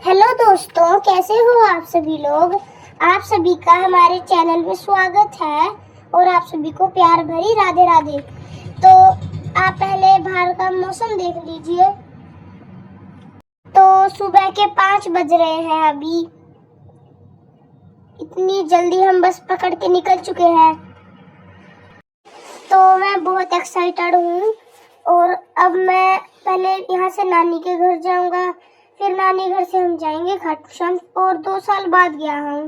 Hello दोस्तों, कैसे हो आप सभी लोग। आप सभी का हमारे चैनल में स्वागत है और आप सभी को प्यार भरी राधे राधे। तो आप पहले बाहर का मौसम देख लीजिए। तो सुबह के 5 बज रहे हैं अभी। इतनी जल्दी हम बस पकड़ के निकल चुके हैं। तो मैं बहुत एक्साइटेड हूँ और अब मैं पहले यहाँ से नानी के घर जाऊँगा, फिर नानी घर से हम जाएंगे खाटू श्याम। और 2 साल बाद गया हूँ।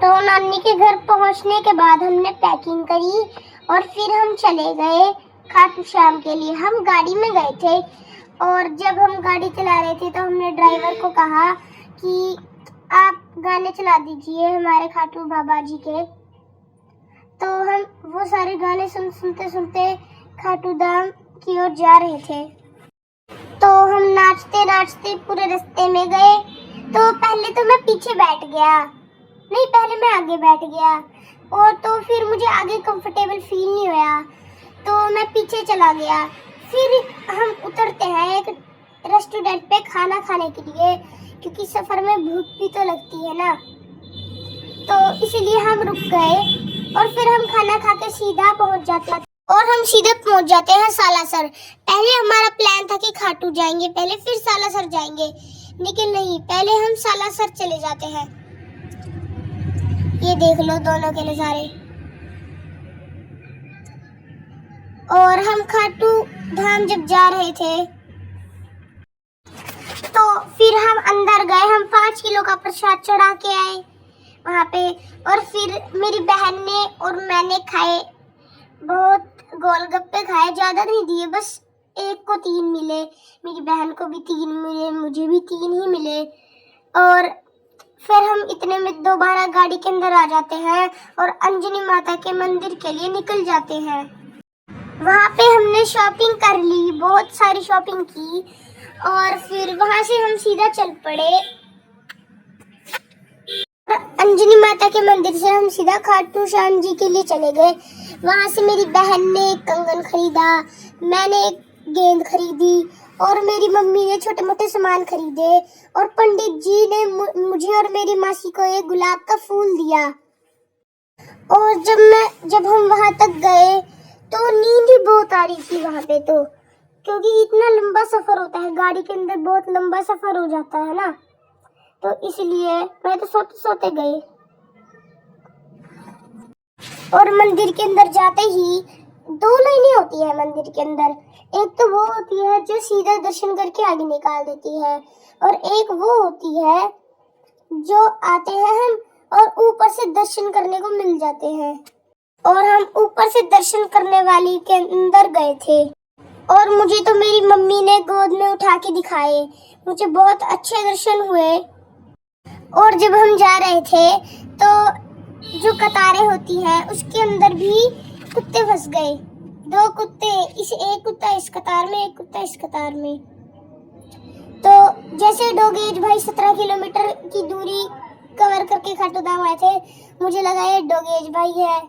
तो नानी के घर पहुँचने के बाद हमने पैकिंग करी और फिर हम चले गए खाटू श्याम के लिए। हम गाड़ी में गए थे और जब हम गाड़ी चला रहे थे तो हमने ड्राइवर को कहा कि आप गाने चला दीजिए हमारे खाटू बाबा जी के। तो हम वो सारे गाने सुनते सुनते खाटू धाम की ओर जा रहे थे। तो हम नाचते नाचते पूरे रास्ते में गए। तो पहले तो मैं पीछे बैठ गया, नहीं पहले मैं आगे बैठ गया और तो फिर मुझे आगे कंफर्टेबल फील नहीं हुआ तो मैं पीछे चला गया। फिर हम उतरते हैं एक रेस्टोरेंट पे खाना खाने के लिए, क्योंकि सफर में भूख भी तो लगती है ना, तो इसीलिए हम रुक गए और फिर हम खाना खा के सीधा पहुंच जाते हैं और हम सीधे पहुंच जाते हैं सालासर। पहले हमारा प्लान था कि खाटू जाएंगे पहले फिर सालासर जाएंगे, लेकिन नहीं, पहले हम सालासर चले जाते हैं। ये देख लो दोनों के नज़ारे। और हम खाटू धाम जब जा रहे थे तो फिर हम अंदर गए। हम 5 किलो का प्रसाद चढ़ा के आए वहाँ पे और फिर मेरी बहन ने और मैंने खाए, बहुत गोलगप्पे खाए, ज़्यादा नहीं दिए, बस एक को 3 मिले, मेरी बहन को भी 3 मिले, मुझे भी 3 ही मिले। और फिर हम इतने में दोबारा गाड़ी के अंदर आ जाते हैं और अंजनी माता के मंदिर के लिए निकल जाते हैं। वहाँ पे हमने शॉपिंग कर ली, बहुत सारी शॉपिंग की और फिर वहाँ से हम सीधा चल पड़े। अंजनी माता के मंदिर से हम सीधा खाटू श्याम जी के लिए चले गए। वहाँ से मेरी बहन ने एक कंगन खरीदा, मैंने एक गेंद खरीदी और मेरी मम्मी ने छोटे मोटे सामान खरीदे और पंडित जी ने मुझे और मेरी मासी को एक गुलाब का फूल दिया। और जब हम वहाँ तक गए तो नींद ही बहुत आ रही थी वहाँ पे, तो क्योंकि इतना लंबा सफर होता है गाड़ी के अंदर, बहुत लंबा सफर हो जाता है ना, तो इसलिए मैं तो सोते सोते गए। और मंदिर के अंदर जाते ही 2 लाइनें होती है मंदिर के अंदर। एक तो वो होती है जो सीधा दर्शन करके आगे निकाल देती है और एक वो होती है जो आते हैं हम और ऊपर से दर्शन करने को मिल जाते हैं। और हम ऊपर से दर्शन करने वाली के अंदर गए थे और मुझे तो मेरी मम्मी ने गोद में उठा के दिखाए, मुझे बहुत अच्छे दर्शन हुए। और जब हम जा रहे थे तो जो कतारें होती हैं उसके अंदर भी कुत्ते फंस गए, 2 कुत्ते, एक कुत्ता इस कतार में, एक कुत्ता इस कतार में। तो जैसे डोगेज भाई 17 किलोमीटर की दूरी कवर करके खाटू धाम आए थे, मुझे लगा ये डोगेज भाई है।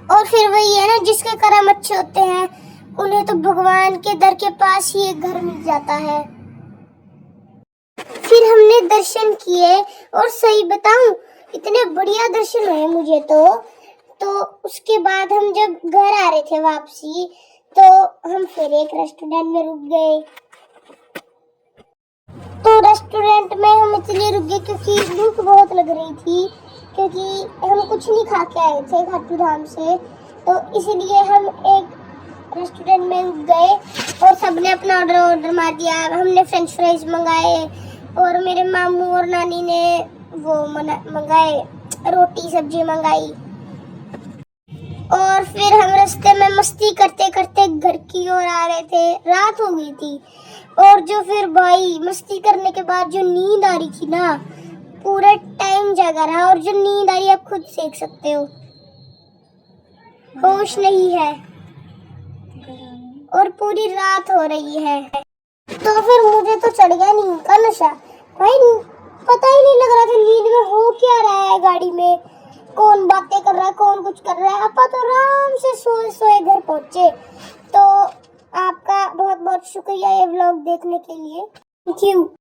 और फिर वही है ना, जिसके कर्म अच्छे होते हैं उन्हें तो भगवान के दर के पास ही एक घर मिल जाता है। फिर हमने दर्शन किए और सही बताऊं इतने बढ़िया दर्शन हुए मुझे तो उसके बाद हम जब घर आ रहे थे वापसी तो हम फिर एक रेस्टोरेंट में रुक गए। तो रेस्टोरेंट में हम इसलिए रुक गए क्योंकि भूख बहुत लग रही थी, क्योंकि हम कुछ नहीं खा के आए थे खाटू धाम से, तो इसलिए हम एक रेस्टोरेंट में रुक गए और सबने अपना ऑर्डर मार दिया। हमने फ्रेंच फ्राइज मंगाए और मेरे मामू और नानी ने वो मंगाए, रोटी सब्जी मंगाई। और फिर हम रास्ते में मस्ती करते करते घर की ओर आ रहे थे, रात हो गई थी। और जो फिर भाई मस्ती करने के बाद जो नींद आ रही थी ना, पूरा टाइम जागा रहा और जो नींद आ रही है आप खुद देख सकते हो, होश नहीं है और पूरी रात हो रही है। तो फिर मुझे तो चढ़ गया नींद का नशा भाई, पता ही नहीं लग रहा था नींद में हो क्या रहा है, गाड़ी में कौन बातें कर रहा है, कौन कुछ कर रहा है। अपा तो आराम से सोए सोए घर पहुंचे। तो आपका बहुत बहुत शुक्रिया ये व्लॉग देखने के लिए। Thank you.